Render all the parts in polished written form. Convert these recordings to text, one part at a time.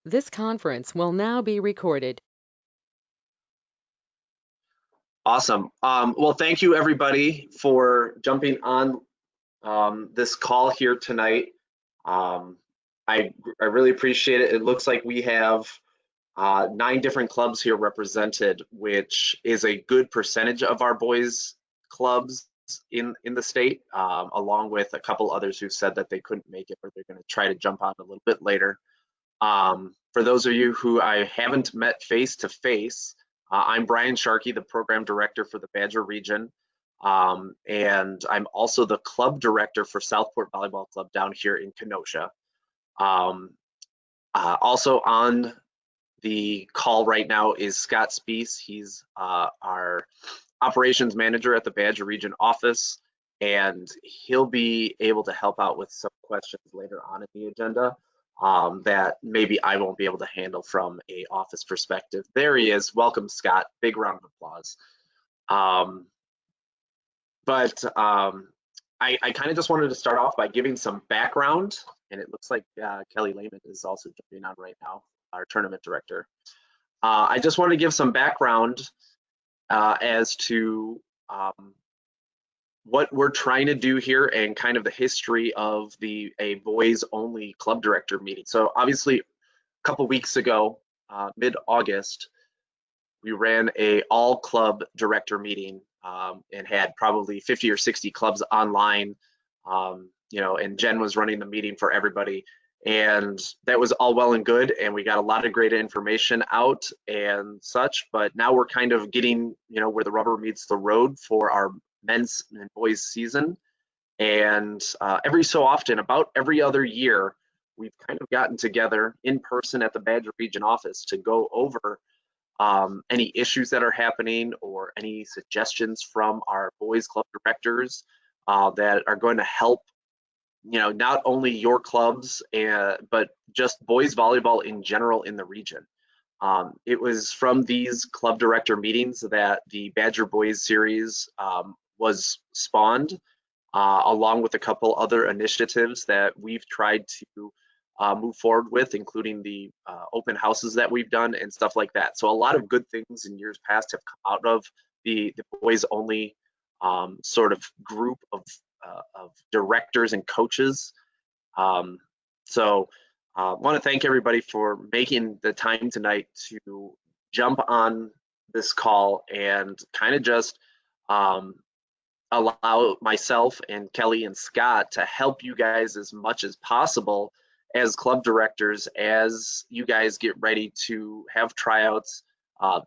This conference will now be recorded. Awesome. Well, thank you everybody for jumping on this call here tonight. Um, I really appreciate it. It looks like we have 9 different clubs here represented, which is a good percentage of our boys clubs in the state, along with a couple others who said that they couldn't make it or they're going to try to jump on a little bit later. For those of you who I haven't met face to face, I'm Brian Sharkey, the program director for the Badger region. And I'm also the club director for Southport Volleyball Club down here in Kenosha. Um, Also on the call right now is Scott Spees. He's our operations manager at the Badger region office, and he'll be able to help out with some questions later on in the agenda that maybe I won't be able to handle from a office perspective. There he is. Welcome, Scott. Big round of applause. Um, but I kind of just wanted to start off by giving some background, and it looks like Kelly Lehman is also jumping on right now, our tournament director. I just wanted to give some background as to what we're trying to do here and kind of the history of a boys only club director meeting. So obviously a couple weeks ago, mid-August, we ran a all club director meeting and had probably 50 or 60 clubs online, and Jen was running the meeting for everybody. And that was all well and good, and we got a lot of great information out and such, but now we're kind of getting, where the rubber meets the road for our men's and boys season. And every so often, about every other year, we've kind of gotten together in person at the Badger Region office to go over any issues that are happening or any suggestions from our boys club directors that are going to help, not only your clubs, but just boys volleyball in general in the region. It was from these club director meetings that the Badger Boys series was spawned, along with a couple other initiatives that we've tried to move forward with, including the open houses that we've done and stuff like that. So a lot of good things in years past have come out of the boys only sort of group of directors and coaches. So want to thank everybody for making the time tonight to jump on this call and kind of just allow myself and Kelly and Scott to help you guys as much as possible as club directors as you guys get ready to have tryouts,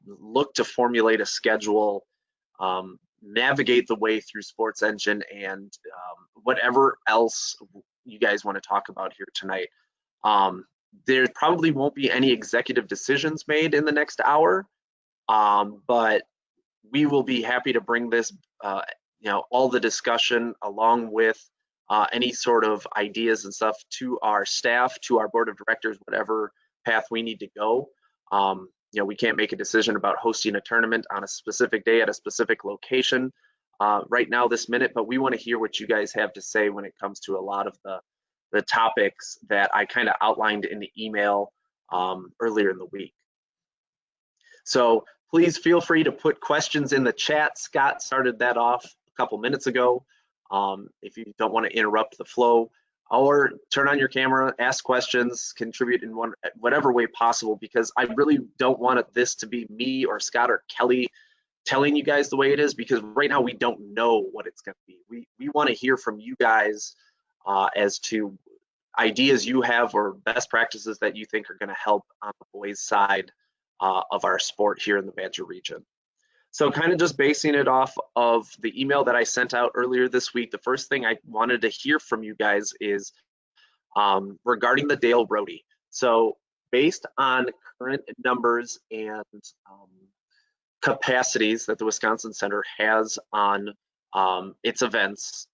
look to formulate a schedule, navigate the way through Sports Engine, and whatever else you guys want to talk about here tonight. There probably won't be any executive decisions made in the next hour, but we will be happy to bring this, all the discussion along with any sort of ideas and stuff to our staff, to our board of directors, whatever path we need to go. We can't make a decision about hosting a tournament on a specific day at a specific location right now this minute, but we want to hear what you guys have to say when it comes to a lot of the topics that I kind of outlined in the email earlier in the week. So please feel free to put questions in the chat. Scott started that off a couple minutes ago. If you don't want to interrupt the flow, or turn on your camera, ask questions, contribute in whatever way possible, because I really don't want this to be me or Scott or Kelly telling you guys the way it is, because right now we don't know what it's going to be. We want to hear from you guys as to ideas you have or best practices that you think are going to help on the boys side of our sport here in the Badger region. So kind of just basing it off of the email that I sent out earlier this week, the first thing I wanted to hear from you guys is regarding the Dale Roadie. So based on current numbers and capacities that the Wisconsin Center has on its events,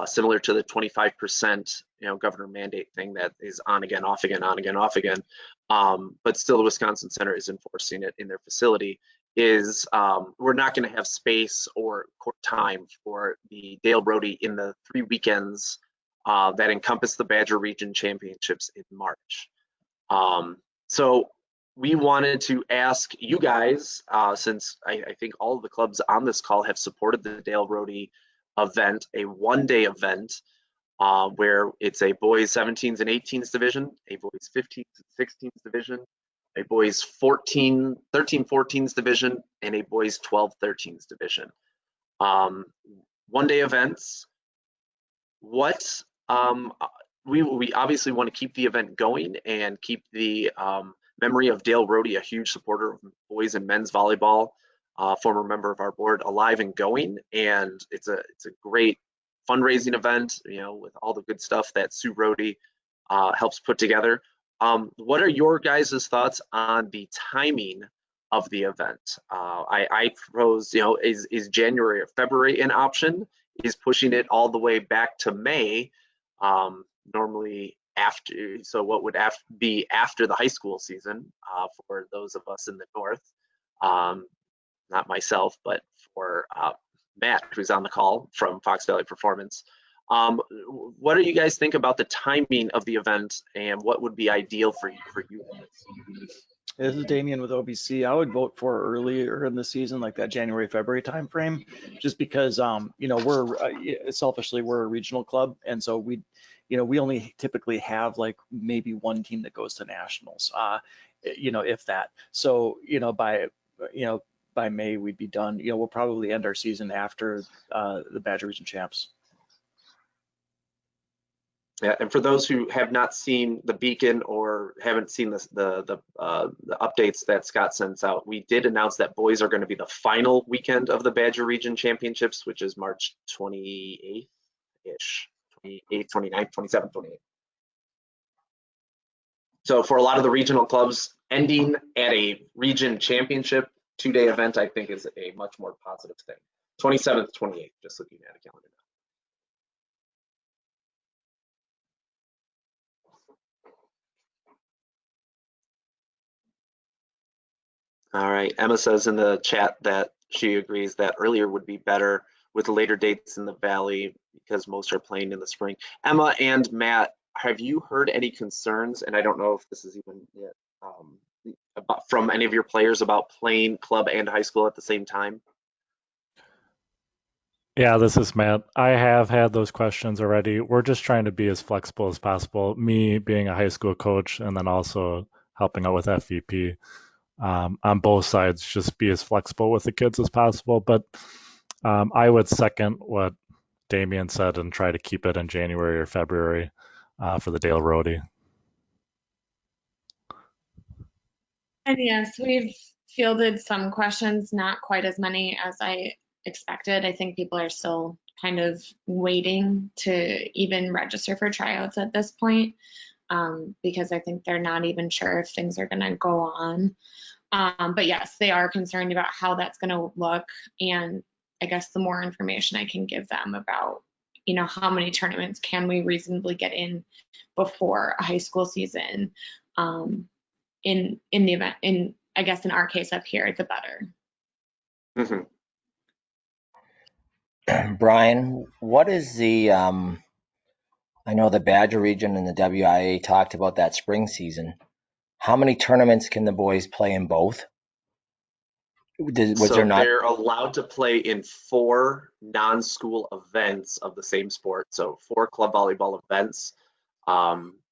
similar to the 25% governor mandate thing that is on again, off again, on again, off again, but still the Wisconsin Center is enforcing it in their facility, is we're not going to have space or court time for the Dale Roadie in the 3 weekends that encompass the Badger Region Championships in March. So we wanted to ask you guys, since I think all of the clubs on this call have supported the Dale Rohde event, a one-day event where it's a boys 17s and 18s division, a boys 15s and 16s division, a boys 13-14s division, and a boys 12-13s division. Um, one-day events. What we obviously want to keep the event going and keep the memory of Dale Rohde, a huge supporter of boys and men's volleyball, former member of our board, alive and going. And it's a great fundraising event, with all the good stuff that Sue Rohde helps put together. What are your guys' thoughts on the timing of the event? I propose, is January or February an option? Is pushing it all the way back to May, normally after, so what would be after the high school season for those of us in the north, um, not myself, but for Matt, who's on the call from Fox Valley Performance. What do you guys think about the timing of the event and what would be ideal for you guys? This is Damien with OBC. I would vote for earlier in the season, like that January, February timeframe, just because, we're selfishly, we're a regional club. And so we only typically have like maybe one team that goes to nationals, if that. So, by May we'd be done. We'll probably end our season after the Badger Region Champs. Yeah, and for those who have not seen the beacon or haven't seen the updates that Scott sends out, we did announce that boys are going to be the final weekend of the Badger Region Championships, which is March 28th-ish, 28th, 29th, 27th, 28th. So for a lot of the regional clubs, ending at a region championship 2-day event, I think, is a much more positive thing. 27th, 28th, just looking at a calendar now. All right. Emma says in the chat that she agrees that earlier would be better with later dates in the Valley because most are playing in the spring. Emma and Matt, have you heard any concerns? And I don't know if this is even yet from any of your players about playing club and high school at the same time? Yeah, this is Matt. I have had those questions already. We're just trying to be as flexible as possible. Me being a high school coach and then also helping out with FVP on both sides, just be as flexible with the kids as possible. But I would second what Damien said and try to keep it in January or February for the Dale Rohde. And yes, we've fielded some questions, not quite as many as I expected. I think people are still kind of waiting to even register for tryouts at this point, because I think they're not even sure if things are going to go on. But yes, they are concerned about how that's going to look. And I guess the more information I can give them about, how many tournaments can we reasonably get in before a high school season, in the event, I guess in our case up here, the better. Mm-hmm. Brian, what is I know the Badger region and the WIA talked about that spring season. How many tournaments can the boys play in both? Was there not? They're allowed to play in 4 non-school events of the same sport. So 4 club volleyball events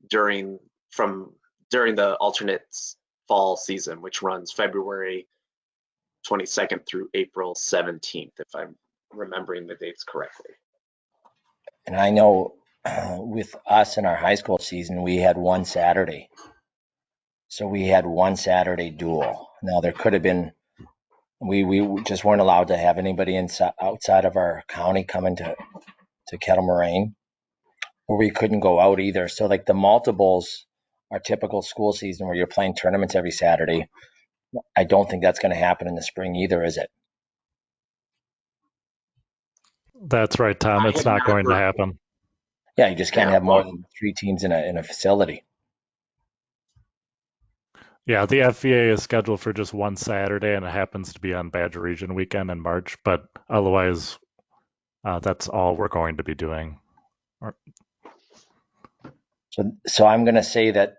during the alternate fall season, which runs February 22nd through April 17th, if I'm remembering the dates correctly. And I know with us in our high school season, we had one Saturday. So we had one Saturday duel. Now there could have been, we just weren't allowed to have anybody outside of our county coming to Kettle Moraine, or we couldn't go out either. So like the multiples, our typical school season where you're playing tournaments every Saturday, I don't think that's going to happen in the spring either, is it? That's right, Tom. It's not going to happen. Yeah, you just can't have more than 3 teams in a facility. Yeah, the FVA is scheduled for just one Saturday, and it happens to be on Badger Region weekend in March. But otherwise, that's all we're going to be doing. So I'm going to say that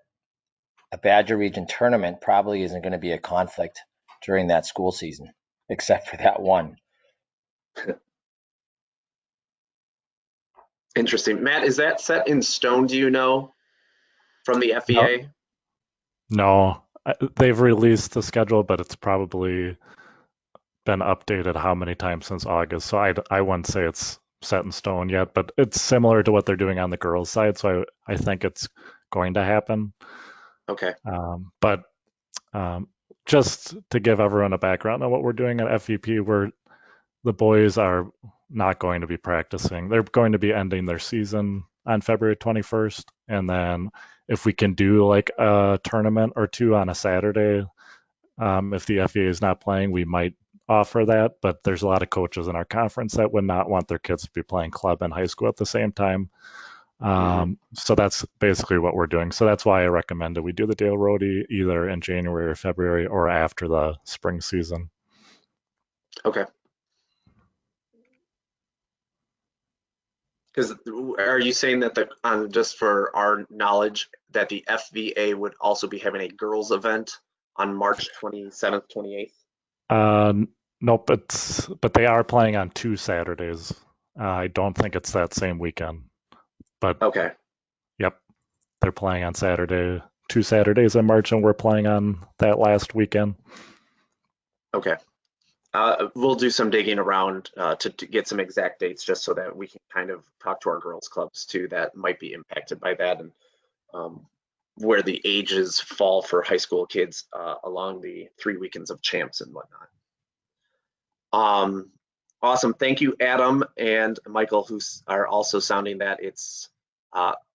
a Badger Region tournament probably isn't going to be a conflict during that school season, except for that one. Interesting. Matt, is that set in stone, do you know, from the No, FVA? no, they've released the schedule, but it's probably been updated how many times since August. So I wouldn't say it's set in stone yet, but it's similar to what they're doing on the girls' side. So I think it's going to happen. Okay. But just to give everyone a background on what we're doing at FEP, the boys are not going to be practicing. They're going to be ending their season on February 21st. And then if we can do like a tournament or two on a Saturday, if the FEA is not playing, we might offer that. But there's a lot of coaches in our conference that would not want their kids to be playing club and high school at the same time. So that's basically what we're doing. So that's why I recommended we do the Dale Roadie either in January or February or after the spring season. Okay. Because are you saying that just for our knowledge, that the FVA would also be having a girls event on March 27th, 28th? Nope, but they are playing on 2 Saturdays. I don't think it's that same weekend, but Okay. yep, they're playing on 2 Saturdays in March, and we're playing on that last weekend. Okay. We'll do some digging around to get some exact dates, just so that we can kind of talk to our girls clubs too that might be impacted by that, and where the ages fall for high school kids along the 3 weekends of champs and whatnot. Awesome. Thank you, Adam and Michael, who are also sounding that it's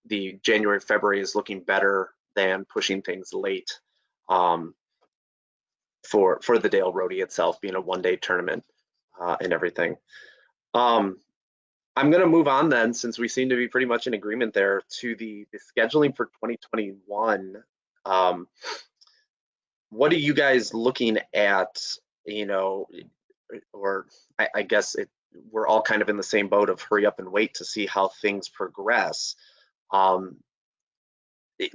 the January, February is looking better than pushing things late for the Dale Roadie itself being a one-day tournament and everything. I'm going to move on then, since we seem to be pretty much in agreement there, to the scheduling for 2021. What are you guys looking at, or I guess we're all kind of in the same boat of hurry up and wait to see how things progress.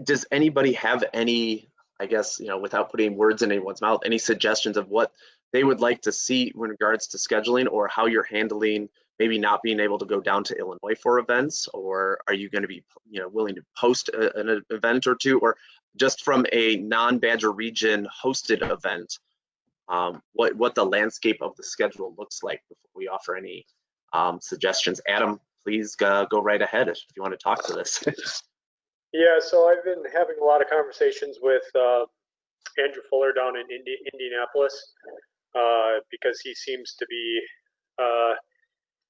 Does anybody have any, I guess, without putting words in anyone's mouth, any suggestions of what they would like to see in regards to scheduling, or how you're handling maybe not being able to go down to Illinois for events? Or are you going to be willing to post an event or two, or just from a non-Badger region hosted event, what the landscape of the schedule looks like before we offer any suggestions? Adam, please go right ahead if you want to talk to this. Yeah, so I've been having a lot of conversations with Andrew Fuller down in Indianapolis because he seems to be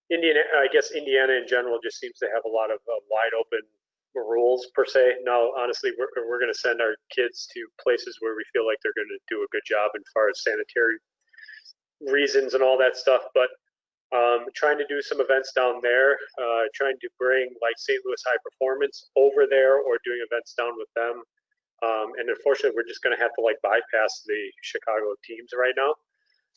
I guess Indiana in general just seems to have a lot of wide open rules per se. Now, honestly, we're going to send our kids to places where we feel like they're going to do a good job as far as sanitary reasons and all that stuff. But trying to do some events down there, trying to bring like St. Louis High Performance over there, or doing events down with them. And unfortunately, we're just going to have to like bypass the Chicago teams right now.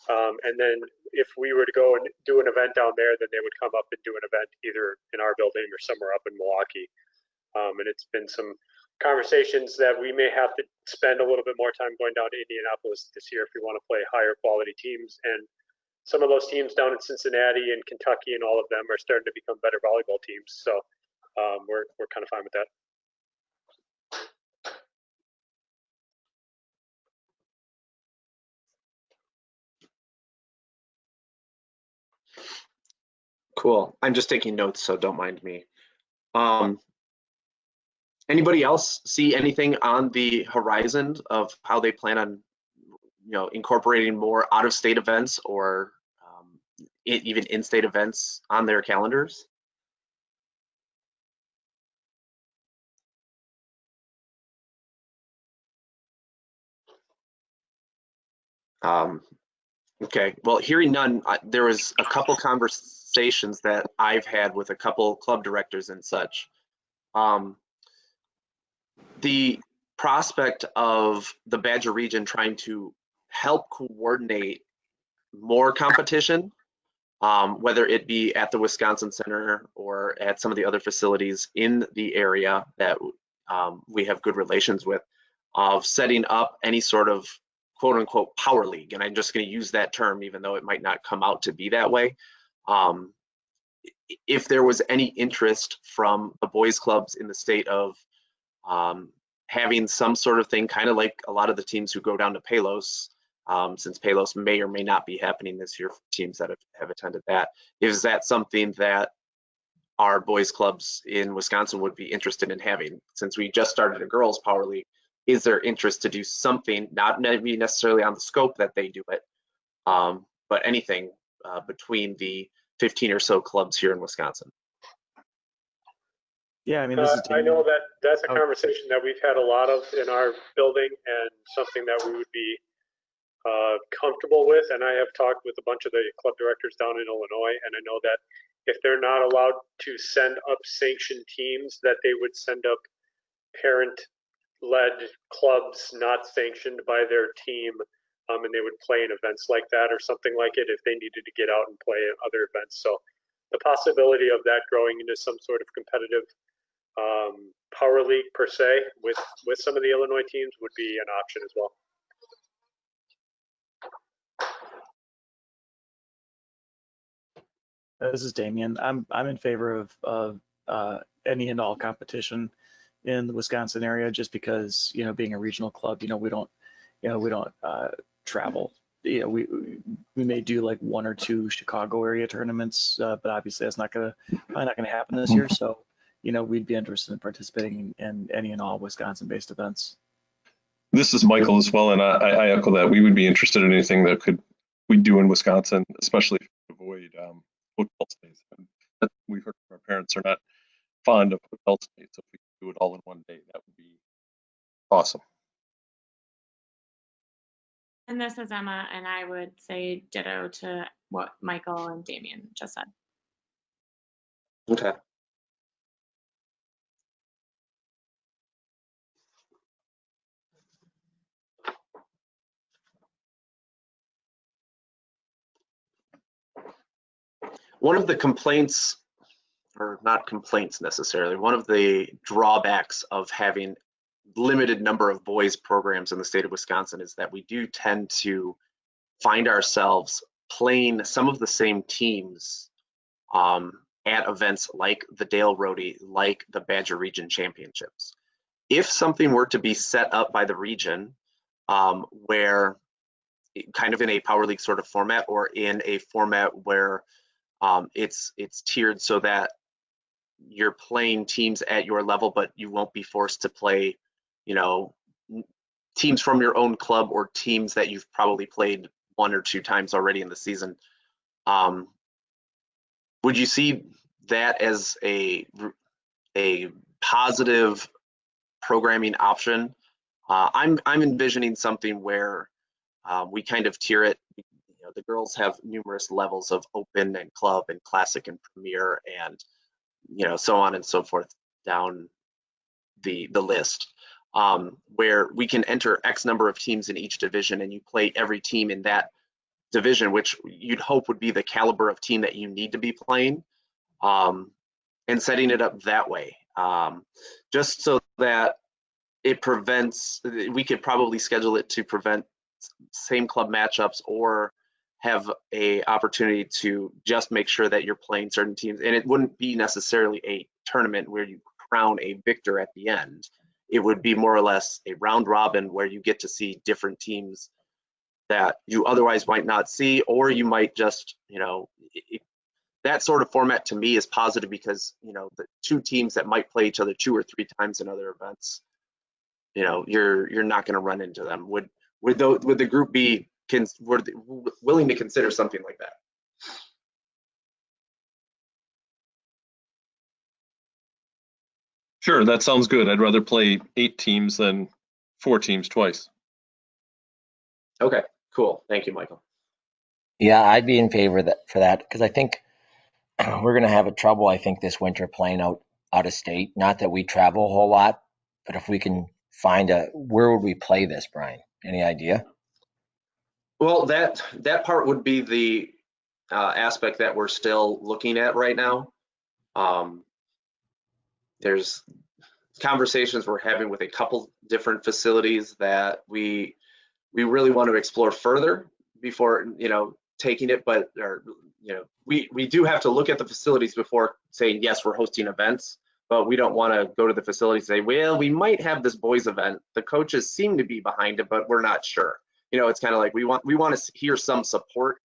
And then if we were to go and do an event down there, then they would come up and do an event either in our building or somewhere up in Milwaukee. And it's been some conversations that we may have to spend a little bit more time going down to Indianapolis this year if we want to play higher quality teams. And some of those teams down in Cincinnati and Kentucky and all of them are starting to become better volleyball teams. So we're kind of fine with that. Cool. I'm just taking notes, so don't mind me. Anybody else see anything on the horizon of how they plan on, incorporating more out-of-state events, or even in-state events on their calendars? Okay, well, hearing none, there was a couple conversations that I've had with a couple club directors and such. The prospect of the Badger region trying to help coordinate more competition, whether it be at the Wisconsin Center or at some of the other facilities in the area that we have good relations with. of setting up any sort of quote unquote power league. And I'm just going to use that term, even though it might not come out to be that way. If there was any interest from the boys clubs in the state of having some sort of thing, kind of like a lot of the teams who go down to Palos, since Palos may or may not be happening this year for teams that have attended that. Is that something that our boys clubs in Wisconsin would be interested in having? Since we just started a girls power league, is there interest to do something, not maybe necessarily on the scope that they do it, but anything between the 15 or so clubs here in Wisconsin? Yeah, I mean, this is I know that that's a Oh. conversation that we've had a lot of in our building, and something that we would be comfortable with. And I have talked with a bunch of the club directors down in Illinois, and I know that if they're not allowed to send up sanctioned teams, that they would send up parent-led clubs not sanctioned by their team, and they would play in events like that or something like it if they needed to get out and play in other events. So the possibility of that growing into some sort of competitive power league per se with some of the Illinois teams would be an option as well. This is Damien. I'm in favor of any and all competition in the Wisconsin area, just because, you know, being a regional club, we don't travel. We may do like 1 or 2 Chicago area tournaments, but obviously that's probably not gonna happen this year. So, we'd be interested in participating in any and all Wisconsin-based events. This is Michael as well, and I echo that. We would be interested in anything that we do in Wisconsin, especially if we avoid hotel stays. And we've heard from our parents are not fond of hotel stays, so if we could do it all in one day, that would be awesome. And this is Emma, and I would say ditto to what Michael and Damien just said. Okay. One of the complaints, or not complaints necessarily, one of the drawbacks of having limited number of boys programs in the state of Wisconsin is that we do tend to find ourselves playing some of the same teams at events like the Dale Rhodey, like the Badger Region Championships. If something were to be set up by the region where kind of in a power league sort of format, or in a format where it's tiered so that you're playing teams at your level, but you won't be forced to play, teams from your own club or teams that you've probably played 1 or 2 times already in the season. Would you see that as a positive programming option? I'm envisioning something where we kind of tier it. The girls have numerous levels of open and club and classic and premier and so on and so forth down the list, where we can enter X number of teams in each division, and you play every team in that division, which you'd hope would be the caliber of team that you need to be playing, and setting it up that way, just so that it prevents, we could probably schedule it to prevent same club matchups, or have a opportunity to just make sure that you're playing certain teams. And it wouldn't be necessarily a tournament where you crown a victor at the end. It would be more or less a round robin where you get to see different teams that you otherwise might not see, or you might just, that sort of format to me is positive, because, the 2 teams that might play each other 2 or 3 times in other events, you're not going to run into them. Would the group be willing to consider something like that? Sure, that sounds good. I'd rather play 8 teams than 4 teams twice. Okay, cool. Thank you, Michael. Yeah, I'd be in favor for that, because I think we're going to have trouble, I think, this winter playing out of state. Not that we travel a whole lot, but if we can find where would we play this, Brian? Any idea? Well, that part would be the aspect that we're still looking at right now. There's conversations we're having with a couple different facilities that we really want to explore further before, taking it, but, we do have to look at the facilities before saying, yes, we're hosting events, but we don't want to go to the facility and say, well, we might have this boys event. The coaches seem to be behind it, but we're not sure. It's kind of like we want to hear some support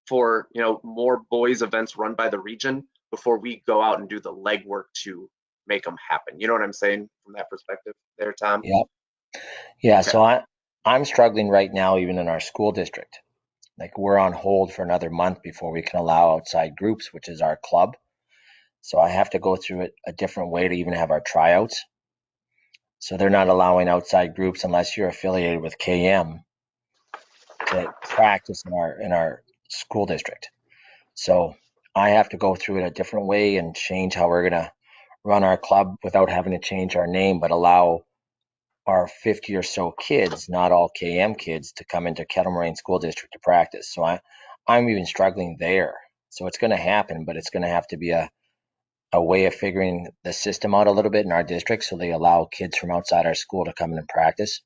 for, more boys events run by the region before we go out and do the legwork to make them happen. You know what I'm saying from that perspective there, Tom? Yep. Yeah. Okay. So I'm struggling right now, even in our school district. Like we're on hold for another month before we can allow outside groups, which is our club. So I have to go through it a different way to even have our tryouts. So they're not allowing outside groups unless you're affiliated with KM to practice in our school district. So I have to go through it a different way and change how we're going to run our club without having to change our name, but allow our 50 or so kids, not all KM kids, to come into Kettle Moraine School District to practice. So I'm even struggling there. So it's going to happen, but it's going to have to be a way of figuring the system out a little bit in our district so they allow kids from outside our school to come in and practice.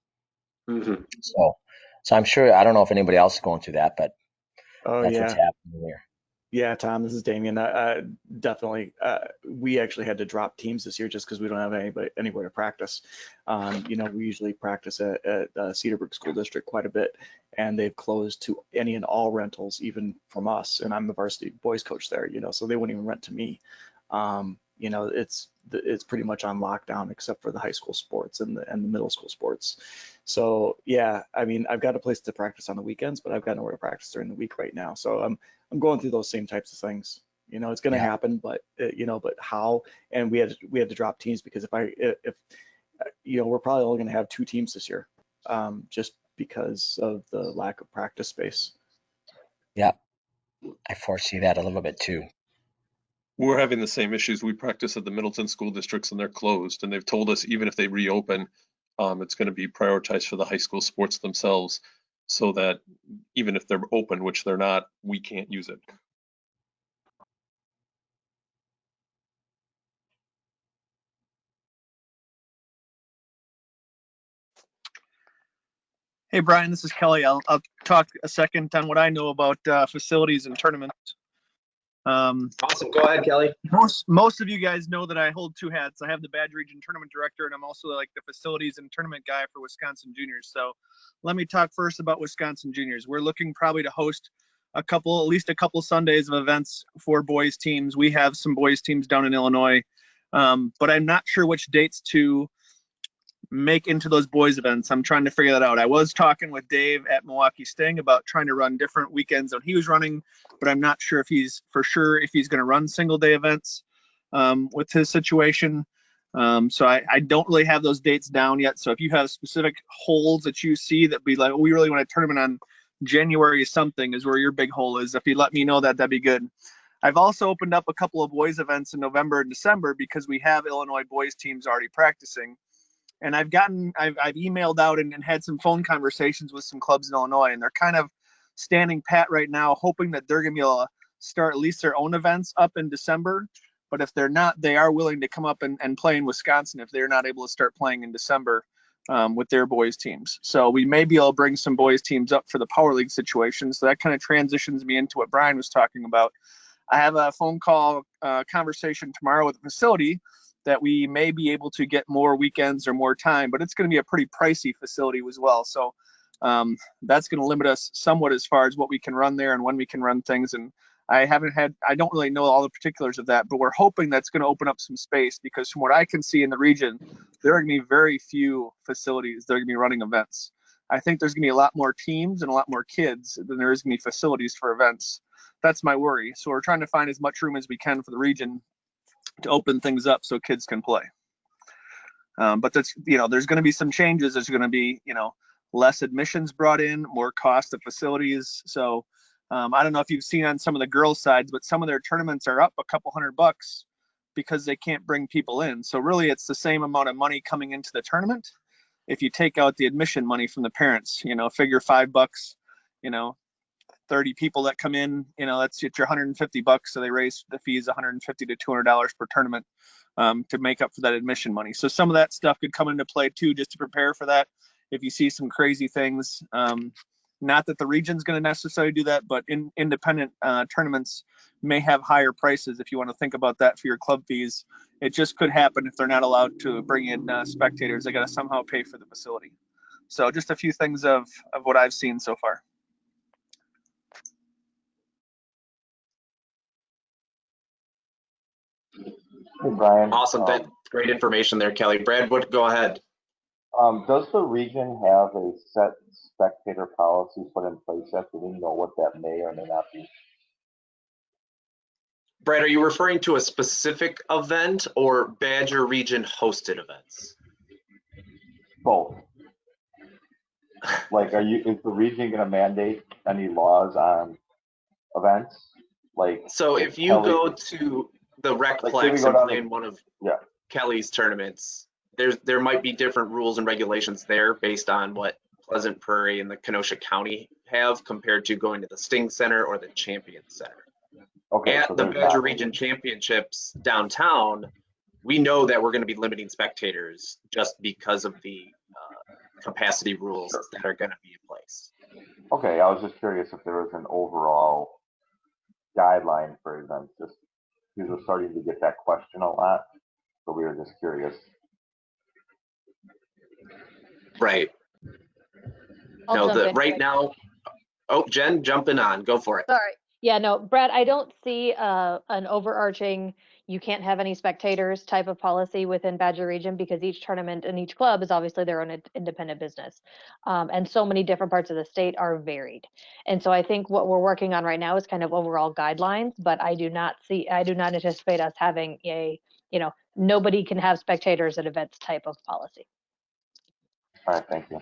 Mm-hmm. So I'm sure, I don't know if anybody else is going through that, but Oh that's what's yeah. happening here. Yeah, Tom, this is Damien. Definitely, we actually had to drop teams this year just because we don't have anywhere to practice. We usually practice at Cedarbrook School District quite a bit, and they've closed to any and all rentals, even from us. And I'm the varsity boys coach there, so they wouldn't even rent to me. It's pretty much on lockdown except for the high school sports and the middle school sports. So yeah, I mean, I've got a place to practice on the weekends, but I've got nowhere to practice during the week right now. So I'm going through those same types of things. It's going to happen, but but how? And we had to drop teams because if we're probably only going to have 2 teams this year, just because of the lack of practice space. Yeah, I foresee that a little bit too. We're having the same issues. We practice at the Middleton school districts and they're closed. And they've told us even if they reopen, it's going to be prioritized for the high school sports themselves, so that even if they're open, which they're not, we can't use it. Hey, Brian, this is Kelly. I'll talk a second on what I know about facilities and tournaments. Awesome. Go ahead, Kelly. Most of you guys know that I hold 2 hats. I have the Badge Region Tournament Director, and I'm also like the facilities and tournament guy for Wisconsin Juniors. So let me talk first about Wisconsin Juniors. We're looking probably to host at least a couple Sundays of events for boys teams. We have some boys teams down in Illinois, but I'm not sure which dates to make into those boys events. I'm trying to figure that out. I was talking with Dave at Milwaukee Sting about trying to run different weekends than he was running, but I'm not sure if he's going to run single day events with his situation. So I don't really have those dates down yet. So if you have specific holes that you see that be like, we really want a tournament on January something is where your big hole is. If you let me know that, that'd be good. I've also opened up a couple of boys events in November and December because we have Illinois boys teams already practicing. And I've emailed out and had some phone conversations with some clubs in Illinois, and they're kind of standing pat right now, hoping that they're going to be able to start at least their own events up in December. But if they're not, they are willing to come up and play in Wisconsin if they're not able to start playing in December with their boys teams. So we may be able to bring some boys teams up for the Power League situation. So that kind of transitions me into what Brian was talking about. I have a phone call conversation tomorrow with the facility that we may be able to get more weekends or more time, but it's going to be a pretty pricey facility as well. So that's going to limit us somewhat as far as what we can run there and when we can run things. And I don't really know all the particulars of that, but we're hoping that's going to open up some space because from what I can see in the region, there are going to be very few facilities that are going to be running events. I think there's going to be a lot more teams and a lot more kids than there is going to be facilities for events. That's my worry. So we're trying to find as much room as we can for the region to open things up so kids can play. But that's, there's going to be some changes. There's going to be, less admissions brought in, more cost of facilities. So I don't know if you've seen on some of the girls' sides, but some of their tournaments are up a couple $100 because they can't bring people in. So really it's the same amount of money coming into the tournament. If you take out the admission money from the parents, figure $5, 30 people that come in, that's your $150. So they raise the fees $150 to $200 per tournament. to make up for that admission money. So some of that stuff could come into play too, just to prepare for that. If you see some crazy things, not that the region's going to necessarily do that, but independent tournaments may have higher prices if you want to think about that for your club fees. It just could happen if they're not allowed to bring in spectators. They got to somehow pay for the facility. So just a few things of what I've seen so far. Hey, Brian. Awesome. That's great information there, Kelly. Brad, go ahead. Does the region have a set spectator policy put in place yet? Do we know what that may or may not be? Brad, are you referring to a specific event or Badger Region hosted events? Both. Like, is the region going to mandate any laws on events? Like, so if you Kelly, go to the Recplex like, and play in one of yeah. Kelly's tournaments, there might be different rules and regulations there based on what Pleasant Prairie and the Kenosha County have compared to going to the Sting Center or the Champion Center. Okay, At so the Badger Region Championships downtown, we know that we're going to be limiting spectators just because of the capacity rules that are going to be in place. Okay, I was just curious if there was an overall guideline for events, just because we're starting to get that question a lot, so we were just curious. Right. Right now, oh, Jen, jumping on, go for it. Sorry. Yeah, no, Brad, I don't see an overarching, you can't have any spectators type of policy within Badger Region, because each tournament and each club is obviously their own independent business. And so many different parts of the state are varied. And so I think what we're working on right now is kind of overall guidelines, but I do not anticipate us having a, nobody can have spectators at events type of policy. All right, thank you.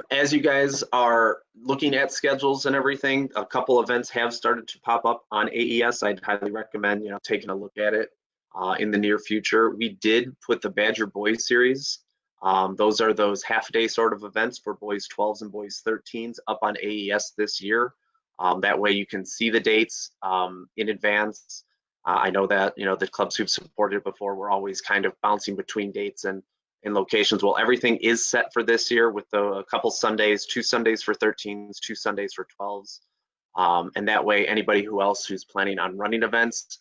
As you guys are looking at schedules and everything, a couple events have started to pop up on AES. I'd highly recommend taking a look at it in the near future. We did put the Badger Boys Series. Those are those half-day sort of events for boys 12s and boys 13s up on AES this year. That way you can see the dates in advance. I know that the clubs who've supported before were always kind of bouncing between dates and locations. Well, everything is set for this year with a couple Sundays, 2 Sundays for 13s, 2 Sundays for 12s. And that way, anybody who's planning on running events,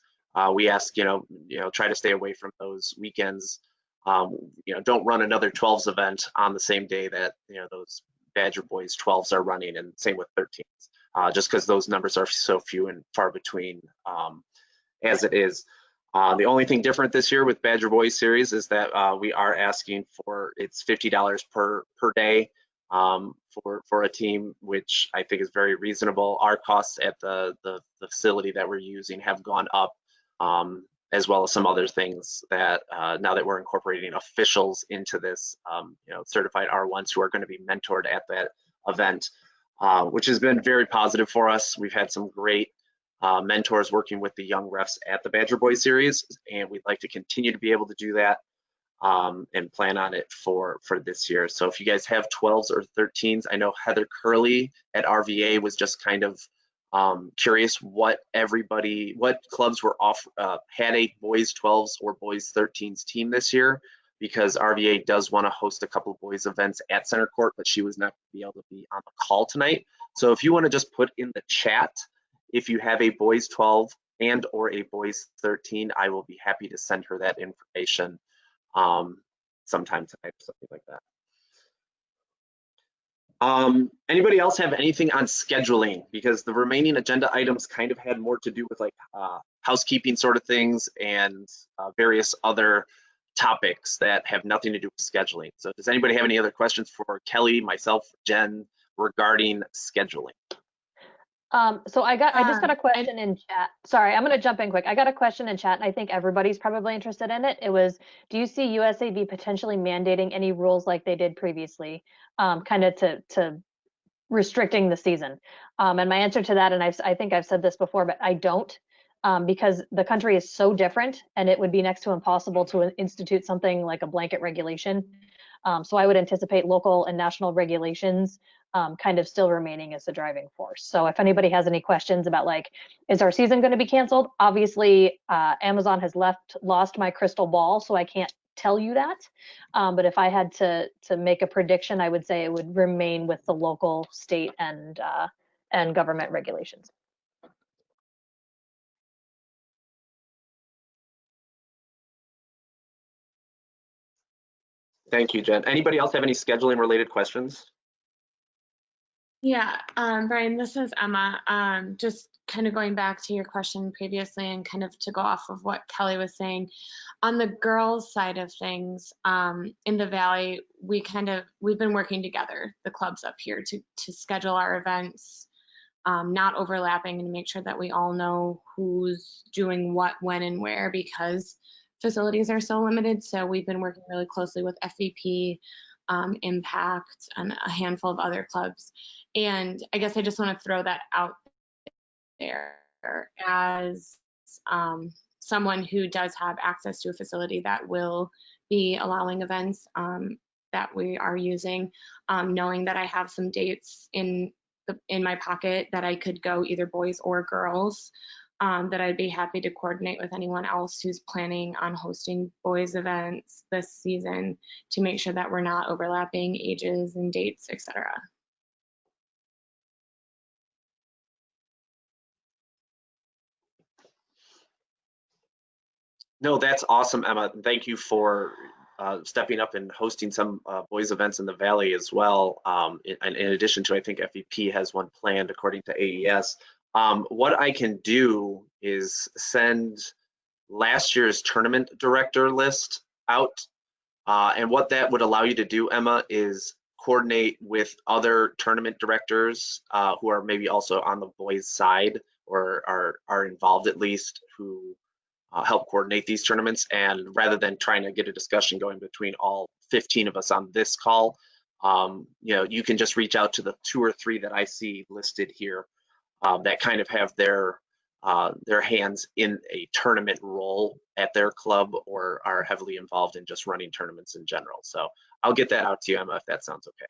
we ask, try to stay away from those weekends. Don't run another 12s event on the same day that, those Badger Boys 12s are running, and same with 13s, just because those numbers are so few and far between as it is. The only thing different this year with Badger Boys Series is that we are asking for, it's $50 per day for a team, which I think is very reasonable. Our costs at the facility that we're using have gone up, as well as some other things that now that we're incorporating officials into this, certified R1s who are going to be mentored at that event, which has been very positive for us. We've had some great mentors working with the young refs at the Badger Boys Series, and we'd like to continue to be able to do that and plan on it for this year. So if you guys have 12s or 13s, I know Heather Curley at RVA was just kind of curious what clubs were had a boys 12s or boys 13s team this year, because RVA does want to host a couple of boys events at Center Court, but she was not going to be able to be on the call tonight. So if you want to just put in the chat if you have a boys 12 and or a boys 13, I will be happy to send her that information sometime tonight or something like that. Anybody else have anything on scheduling? Because the remaining agenda items kind of had more to do with like housekeeping sort of things and various other topics that have nothing to do with scheduling. So does anybody have any other questions for Kelly, myself, Jen regarding scheduling? So I just got a question in chat. Sorry, I'm going to jump in quick. I got a question in chat, and I think everybody's probably interested in it. It was, do you see USAV potentially mandating any rules like they did previously, kind of to restricting the season? And my answer to that, and I think I've said this before, but I don't, because the country is so different, and it would be next to impossible to institute something like a blanket regulation. So I would anticipate local and national regulations kind of still remaining as the driving force. So if anybody has any questions about like, is our season going to be canceled? Obviously, Amazon has lost my crystal ball, so I can't tell you that. But if I had to make a prediction, I would say it would remain with the local, state, and government regulations. Thank you, Jen. Anybody else have any scheduling related questions? Yeah, Brian, this is Emma. Just kind of going back to your question previously and kind of to go off of what Kelly was saying. On the girls' side of things, in the Valley, we've been working together, the clubs up here, to schedule our events, not overlapping, and make sure that we all know who's doing what, when, and where, because facilities are so limited. So we've been working really closely with FVP, Impact, and a handful of other clubs. And I guess I just want to throw that out there as someone who does have access to a facility that will be allowing events that we are using, knowing that I have some dates in my pocket that I could go either boys or girls, that I'd be happy to coordinate with anyone else who's planning on hosting boys events this season to make sure that we're not overlapping ages and dates, etc. No, that's awesome, Emma. Thank you for stepping up and hosting some boys events in the Valley as well. In addition to, I think FEP has one planned according to AES. What I can do is send last year's tournament director list out. And what that would allow you to do, Emma, is coordinate with other tournament directors who are maybe also on the boys side or are involved at least, who help coordinate these tournaments. And rather than trying to get a discussion going between all 15 of us on this call, you can just reach out to the 2 or 3 that I see listed here that kind of have their hands in a tournament role at their club or are heavily involved in just running tournaments in general. So I'll get that out to you, Emma, if that sounds okay.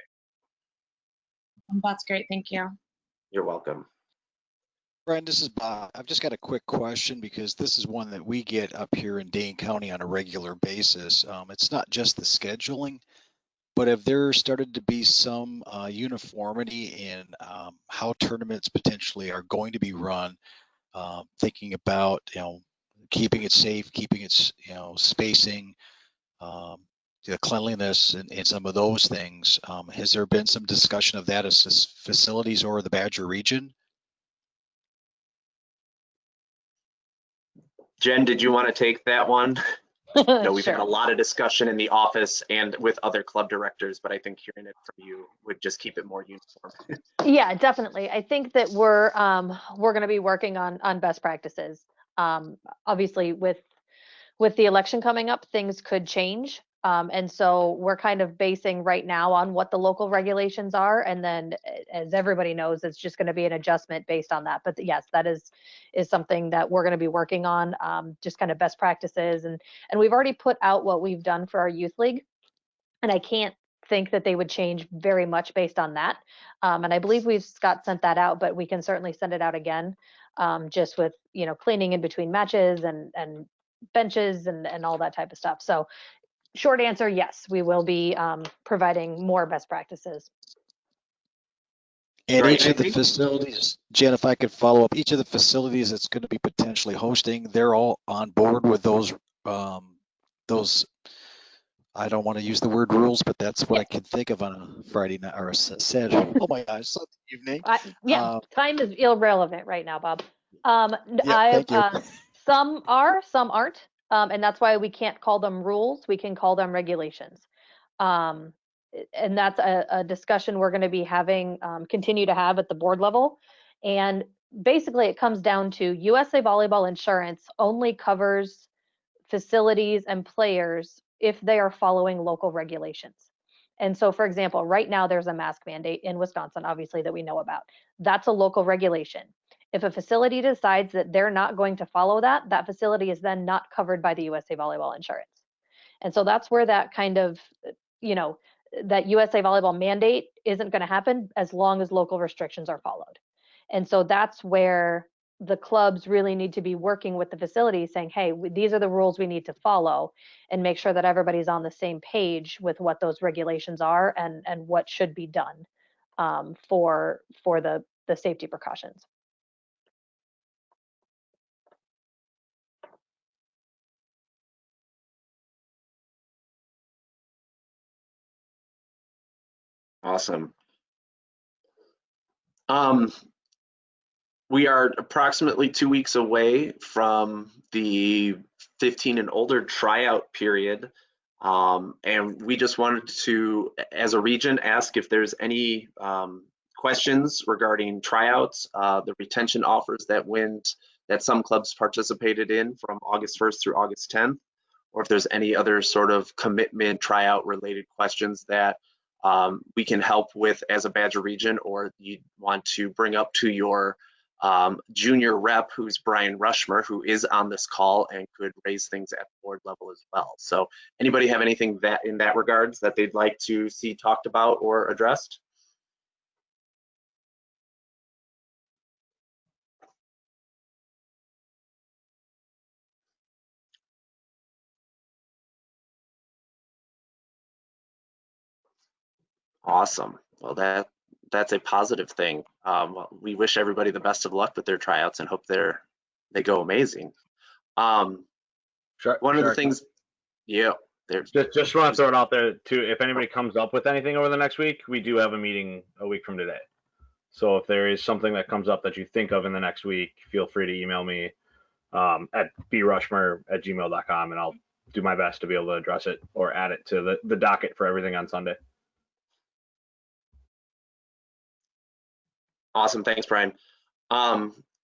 That's great. Thank you. You're welcome. Brian, this is Bob. I've just got a quick question because this is one that we get up here in Dane County on a regular basis. It's not just the scheduling, but have there started to be some uniformity in how tournaments potentially are going to be run? Thinking about keeping it safe, keeping it spacing, the cleanliness, and some of those things. Has there been some discussion of that as facilities or the Badger region? Jen, did you want to take that one? We've Sure. had a lot of discussion in the office and with other club directors, but I think hearing it from you would just keep it more uniform. Yeah, definitely. I think that we're going to be working on best practices. Obviously, with the election coming up, things could change. And so we're kind of basing right now on what the local regulations are. And then, as everybody knows, it's just going to be an adjustment based on that. But yes, that is something that we're going to be working on, just kind of best practices. And we've already put out what we've done for our youth league. And I can't think that they would change very much based on that. And I believe Scott sent that out, but we can certainly send it out again, just with, cleaning in between matches and benches and all that type of stuff. So short answer, yes, we will be providing more best practices. And each of the facilities, Jen, if I could follow up, each of the facilities that's going to be potentially hosting, they're all on board with those, I don't want to use the word rules, but that's what I can think of on a Friday night or a Saturday. Oh my gosh, Sunday evening. Time is irrelevant right now, Bob. Thank you. Some are, some aren't. And that's why we can't call them rules. We can call them regulations. And that's a discussion we're going to be having, continue to have at the board level. And basically it comes down to USA Volleyball insurance only covers facilities and players if they are following local regulations. And so, for example, right now there's a mask mandate in Wisconsin, obviously, that we know about. That's a local regulation. If a facility decides that they're not going to follow that, that facility is then not covered by the USA Volleyball insurance. And so that's where that kind of that USA Volleyball mandate isn't going to happen as long as local restrictions are followed. And so that's where the clubs really need to be working with the facilities saying, hey, these are the rules we need to follow, and make sure that everybody's on the same page with what those regulations are and what should be done for the safety precautions. Awesome. We are approximately 2 weeks away from the 15 and older tryout period. And we just wanted to, as a region, ask if there's any questions regarding tryouts, the retention offers that some clubs participated in from August 1st through August 10th, or if there's any other sort of commitment tryout related questions that we can help with as a Badger region, or you want to bring up to your junior rep, who's Brian Rushmer, who is on this call and could raise things at the board level as well. So anybody have anything that in that regards that they'd like to see talked about or addressed? Awesome. Well, that's a positive thing. Well, we wish everybody the best of luck with their tryouts and hope they go amazing. One of the things, yeah. Just want to throw it out there too. If anybody comes up with anything over the next week, we do have a meeting a week from today. So if there is something that comes up that you think of in the next week, feel free to email me at brushmer@gmail.com, and I'll do my best to be able to address it or add it to the docket for everything on Sunday. Awesome. Thanks, Brian.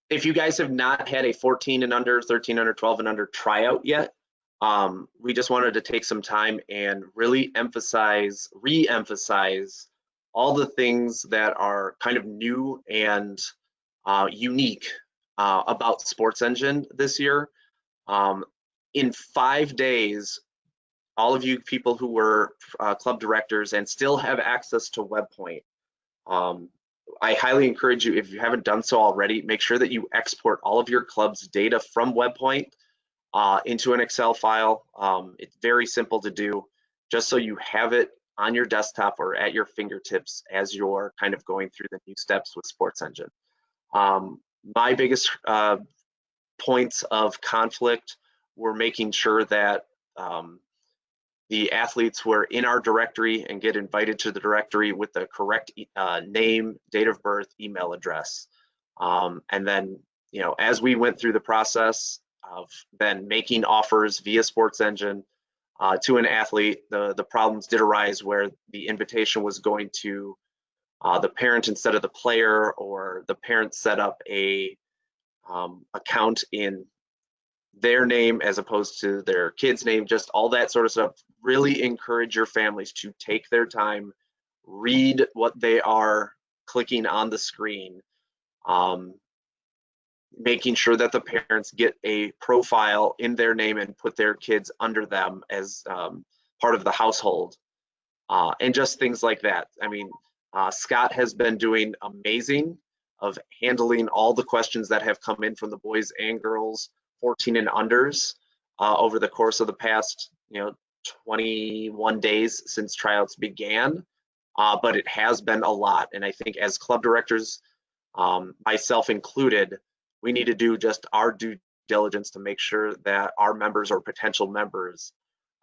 If you guys have not had a 14 and under, 13 under, 12 and under tryout yet, we just wanted to take some time and really re-emphasize all the things that are kind of new and unique about Sports Engine this year. In 5 days, all of you people who were club directors and still have access to WebPoint, I highly encourage you, if you haven't done so already, make sure that you export all of your club's data from WebPoint into an Excel file. It's very simple to do, just so you have it on your desktop or at your fingertips as you're kind of going through the new steps with Sports Engine. My biggest points of conflict were making sure that the athletes were in our directory and get invited to the directory with the correct name, date of birth, email address. And then, as we went through the process of then making offers via Sports Engine to an athlete, the problems did arise where the invitation was going to the parent instead of the player, or the parent set up a account in their name as opposed to their kid's name, just all that sort of stuff. Really encourage your families to take their time, read what they are clicking on the screen, making sure that the parents get a profile in their name and put their kids under them as part of the household, and just things like that. I mean, Scott has been doing amazing of handling all the questions that have come in from the boys and girls 14 and unders over the course of the past 21 days since tryouts began, but it has been a lot. And I think as club directors, myself included, we need to do just our due diligence to make sure that our members or potential members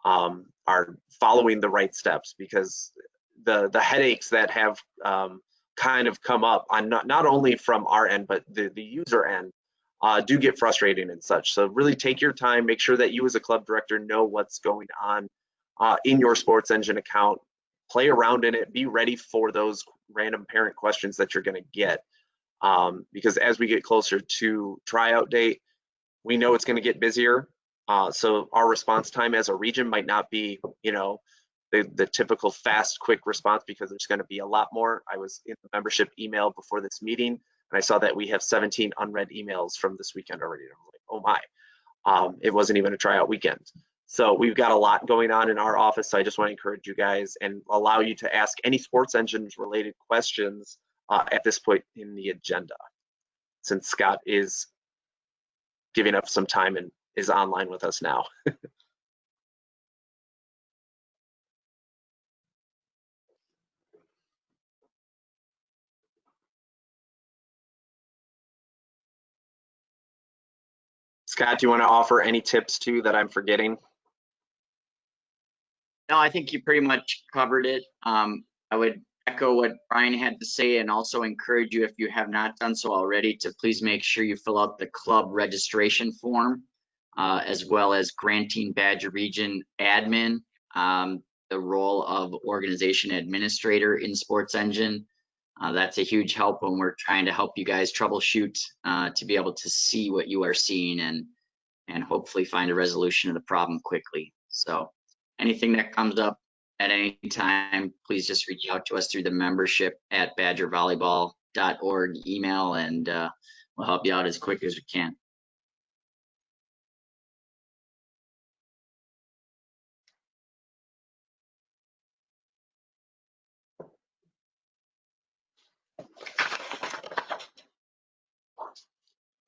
are following the right steps, because the headaches that have kind of come up on not only from our end but the user end do get frustrating and such. So really take your time, make sure that you as a club director know what's going on in your Sports Engine account, play around in it, be ready for those random parent questions that you're going to get, because as we get closer to tryout date, we know it's going to get busier. So our response time as a region might not be, the typical fast, quick response, because there's going to be a lot more. I was in the membership email before this meeting, and I saw that we have 17 unread emails from this weekend already. I'm like, oh my, it wasn't even a tryout weekend. So we've got a lot going on in our office. So I just want to encourage you guys and allow you to ask any sports engines related questions at this point in the agenda, since Scott is giving up some time and is online with us now. Scott, do you want to offer any tips too that I'm forgetting? No, I think you pretty much covered it. I would echo what Brian had to say and also encourage you, if you have not done so already, to please make sure you fill out the club registration form, as well as granting Badger Region admin the role of organization administrator in Sports Engine. That's a huge help when we're trying to help you guys troubleshoot to be able to see what you are seeing and hopefully find a resolution of the problem quickly. So anything that comes up at any time, please just reach out to us through the membership at badgervolleyball.org email, and we'll help you out as quick as we can.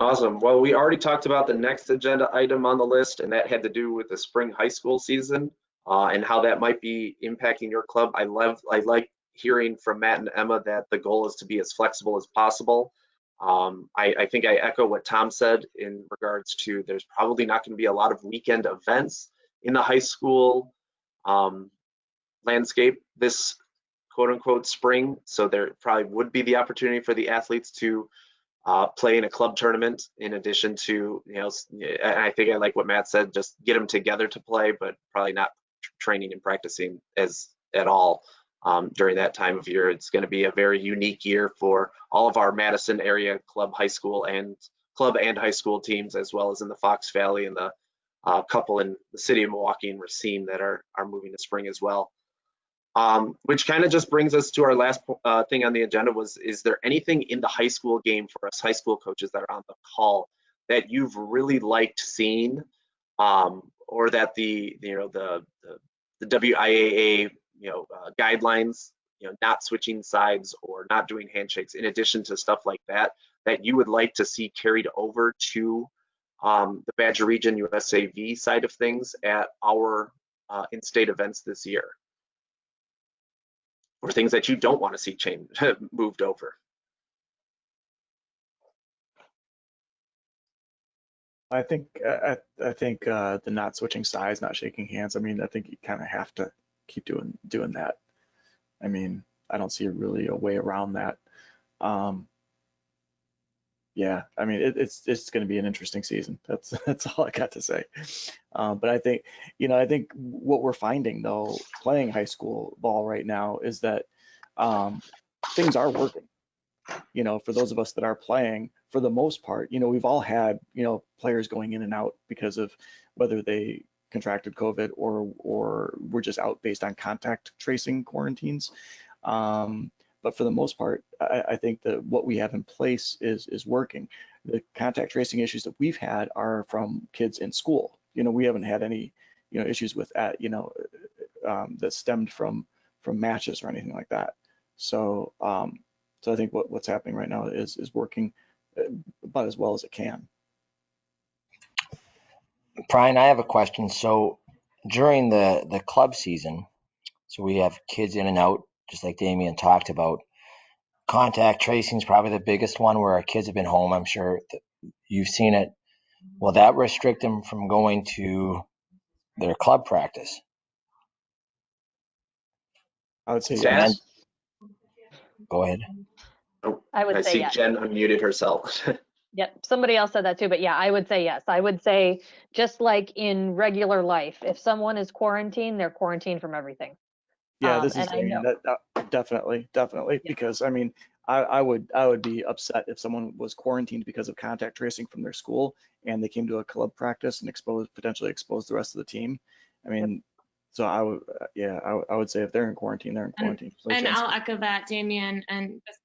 Awesome. Well, we already talked about the next agenda item on the list, and that had to do with the spring high school season and how that might be impacting your club. I like hearing from Matt and Emma that the goal is to be as flexible as possible. I think I echo what Tom said in regards to there's probably not going to be a lot of weekend events in the high school landscape this quote unquote spring. So there probably would be the opportunity for the athletes to play in a club tournament in addition to, and I think I like what Matt said, just get them together to play, but probably not training and practicing at all during that time of year. It's going to be a very unique year for all of our Madison area club high school and high school teams, as well as in the Fox Valley and the couple in the city of Milwaukee and Racine that are moving to spring as well. Which kind of just brings us to our last thing on the agenda was, is there anything in the high school game for us high school coaches that are on the call that you've really liked seeing, or that the WIAA guidelines, not switching sides or not doing handshakes, in addition to stuff like that, that you would like to see carried over to the Badger Region USAV side of things at our in-state events this year? Or things that you don't want to see moved over? I think the not switching sides, not shaking hands. I mean, I think you kind of have to keep doing that. I mean, I don't see really a way around that. Yeah, I mean, it's going to be an interesting season. That's all I got to say. But I think what we're finding though, playing high school ball right now, is that things are working. For those of us that are playing, for the most part, we've all had players going in and out because of whether they contracted COVID or were just out based on contact tracing quarantines. But for the most part, I think that what we have in place is working. The contact tracing issues that we've had are from kids in school. We haven't had any issues with that that stemmed from matches or anything like that. So I think what's happening right now is working about as well as it can. Brian, I have a question. So during the club season, so we have kids in and out, just like Damian talked about. Contact tracing is probably the biggest one, where our kids have been home. I'm sure you've seen it. Will that restrict them from going to their club practice? I would say yes. Go ahead. Oh, I would say see yes. Jen unmuted herself. Yep, somebody else said that too, but yeah, I would say yes. I would say, just like in regular life, if someone is quarantined, they're quarantined from everything. Yeah, this is and I know. that definitely, Yeah. because I mean, I would be upset if someone was quarantined because of contact tracing from their school and they came to a club practice and potentially exposed the rest of the team. I mean, so I would say if they're in quarantine, they're in quarantine. And I'll echo that, Damien, and just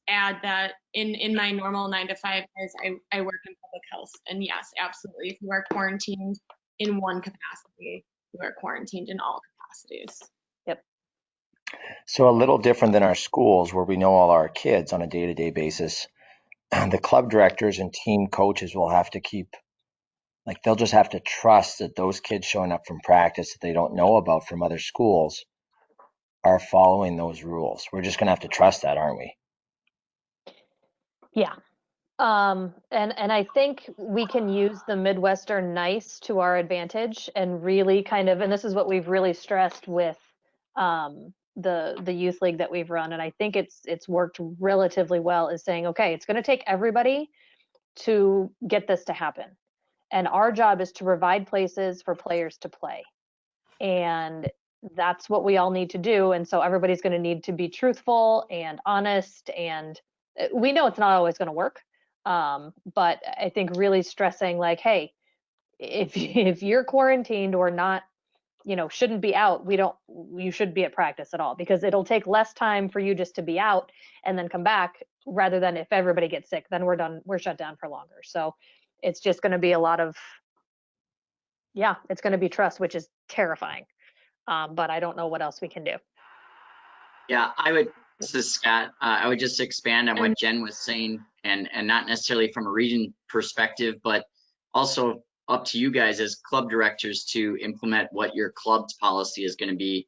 add that in my normal 9 to 5 days, I work in public health, and yes, absolutely, if you are quarantined in one capacity who are quarantined in all capacities. Yep. So a little different than our schools where we know all our kids on a day-to-day basis. The club directors and team coaches will have to keep, like, they'll just have to trust that those kids showing up from practice that they don't know about from other schools are following those rules. We're just going to have to trust that, aren't we? Yeah. And I think we can use the Midwestern nice to our advantage and really kind of, and this is what we've really stressed with the youth league that we've run, and I think it's worked relatively well, is saying, okay, it's going to take everybody to get this to happen, and our job is to provide places for players to play, and that's what we all need to do. And so everybody's going to need to be truthful and honest, and we know it's not always going to work, but I think really stressing, like, hey, if you're quarantined or not, shouldn't be out, you shouldn't be at practice at all, because it'll take less time for you just to be out and then come back, rather than if everybody gets sick, then we're shut down for longer. So it's just going to be a lot of, it's going to be trust, which is terrifying. But I don't know what else we can do. Yeah, this is Scott. I would just expand on what Jen was saying, and not necessarily from a region perspective, but also up to you guys as club directors to implement what your club's policy is going to be.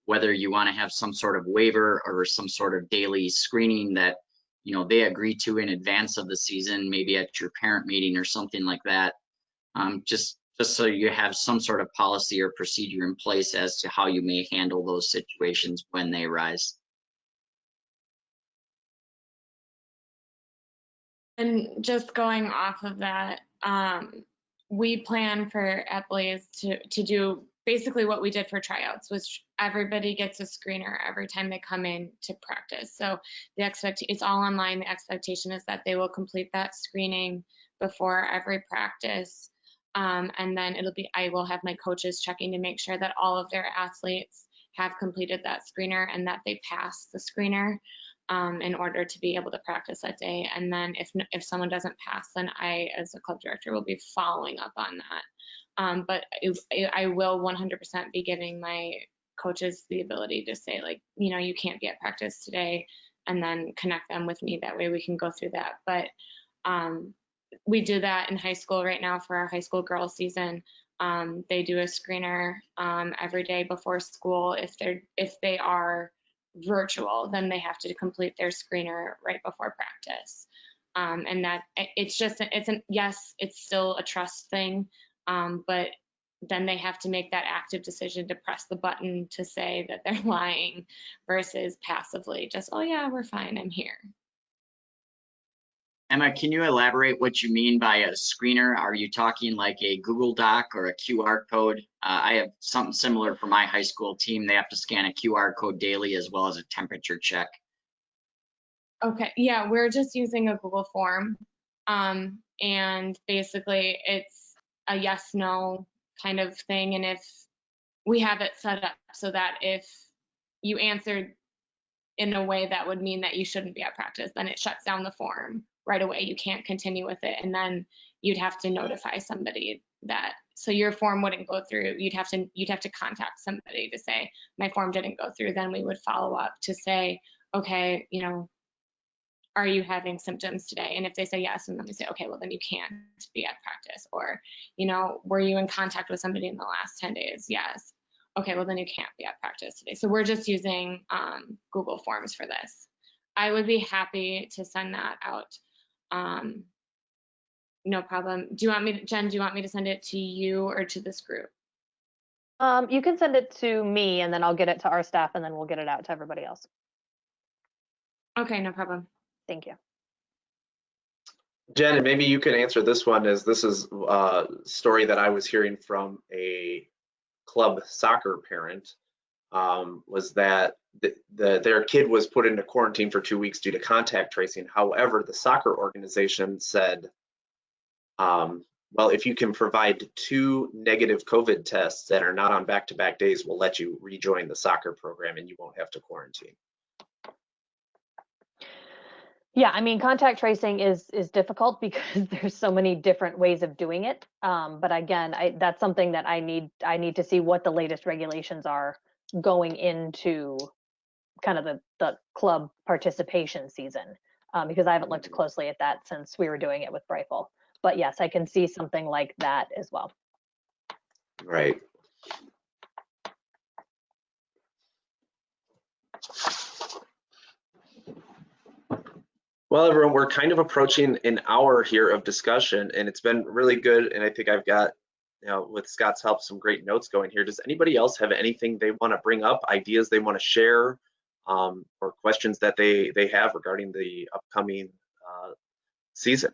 Whether you want to have some sort of waiver or some sort of daily screening that, they agree to in advance of the season, maybe at your parent meeting or something like that. Just so you have some sort of policy or procedure in place as to how you may handle those situations when they arise. And just going off of that, we plan for Eppley's to do basically what we did for tryouts, which everybody gets a screener every time they come in to practice. So it's all online. The expectation is that they will complete that screening before every practice. And then I will have my coaches checking to make sure that all of their athletes have completed that screener and that they pass the screener in order to be able to practice that day. And then if someone doesn't pass, then I, as a club director, will be following up on that. But I will 100% be giving my coaches the ability to say, like, you can't be at practice today, and then connect them with me. That way we can go through that. But we do that in high school right now for our high school girls season. They do a screener every day before school. If they are virtual, then they have to complete their screener right before practice. And that it's still a trust thing, but then they have to make that active decision to press the button to say that they're lying versus passively just, oh yeah, we're fine, I'm here. Emma, can you elaborate what you mean by a screener? Are you talking like a Google Doc or a QR code? I have something similar for my high school team. They have to scan a QR code daily as well as a temperature check. Okay, yeah, we're just using a Google form. And basically it's a yes, no kind of thing. And if we have it set up so that if you answered in a way that would mean that you shouldn't be at practice, then it shuts down the form right away. You can't continue with it, and then you'd have to notify somebody that, so your form wouldn't go through. You'd have to contact somebody to say my form didn't go through. Then we would follow up to say, okay, are you having symptoms today? And if they say yes, and then we say, okay, well then you can't be at practice. Or, were you in contact with somebody in the last 10 days? Yes. Okay, well then you can't be at practice today. So we're just using Google Forms for this. I would be happy to send that out. No problem. Jen, do you want me to send it to you or to this group? You can send it to me, and then I'll get it to our staff, and then we'll get it out to everybody else. Okay, no problem. Thank you. Jen, and maybe you can answer this one, as this is a story that I was hearing from a club soccer parent, was that their kid was put into quarantine for 2 weeks due to contact tracing. However, the soccer organization said, well, if you can provide 2 negative COVID tests that are not on back-to-back days, we'll let you rejoin the soccer program and you won't have to quarantine. Yeah, I mean, contact tracing is difficult because there's so many different ways of doing it. But again, that's something that I need to see what the latest regulations are going into kind of the club participation season, because I haven't looked closely at that since we were doing it with Rifle. But yes, I can see something like that as well. Right. Well, everyone, we're kind of approaching an hour here of discussion, and it's been really good. And I think I've got, with Scott's help, some great notes going here. Does anybody else have anything they want to bring up, ideas they want to share, or questions that they have regarding the upcoming season?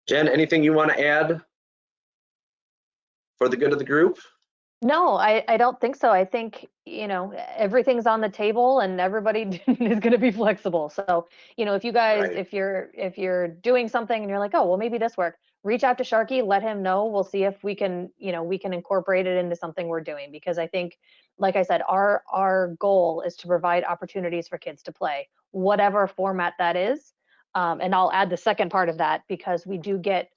Jen, anything you want to add for the good of the group? No, I don't think so. I think, everything's on the table and everybody is going to be flexible. So, if you guys, Right. if you're doing something and you're like, oh, well, maybe this work, reach out to Sharky, let him know. We'll see if we can, we can incorporate it into something we're doing. Because I think, like I said, our goal is to provide opportunities for kids to play, whatever format that is. And I'll add the second part of that, because we do get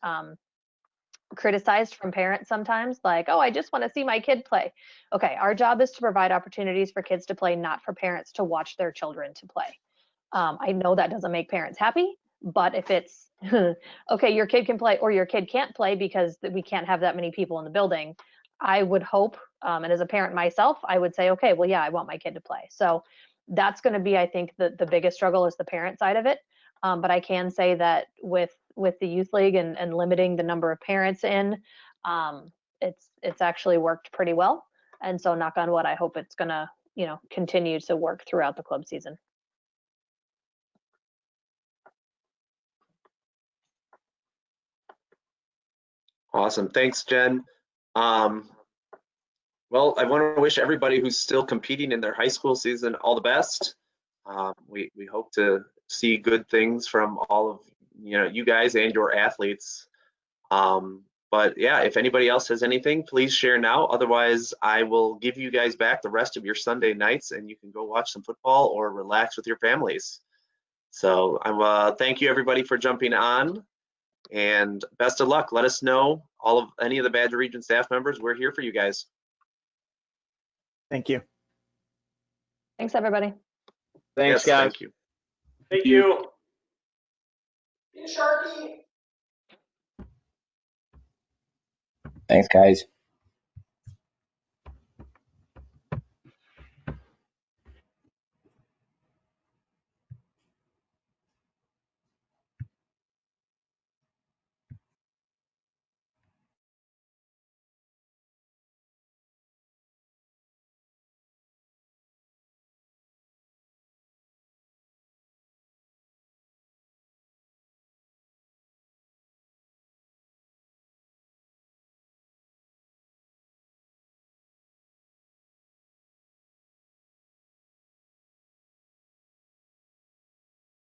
criticized from parents sometimes, like, oh, I just want to see my kid play. Okay, our job is to provide opportunities for kids to play, not for parents to watch their children to play. I know that doesn't make parents happy, but if it's okay, your kid can play or your kid can't play because we can't have that many people in the building, I would hope, and as a parent myself, I would say, okay, well, yeah, I want my kid to play. So that's going to be, I think, the biggest struggle is the parent side of it. But I can say that with the youth league and limiting the number of parents in, it's actually worked pretty well. And so, knock on wood, I hope it's gonna continue to work throughout the club season. Awesome. Thanks, Jen. Well, I want to wish everybody who's still competing in their high school season all the best. We hope to see good things from all of you guys and your athletes. But yeah, if anybody else has anything, please share now. Otherwise, I will give you guys back the rest of your Sunday nights, and you can go watch some football or relax with your families. So thank you everybody for jumping on, and best of luck. Let us know, any of the Badger Region staff members. We're here for you guys. Thank you. Thanks, everybody. Thanks, Yes, guys. thank you. Thank you. Thanks, guys.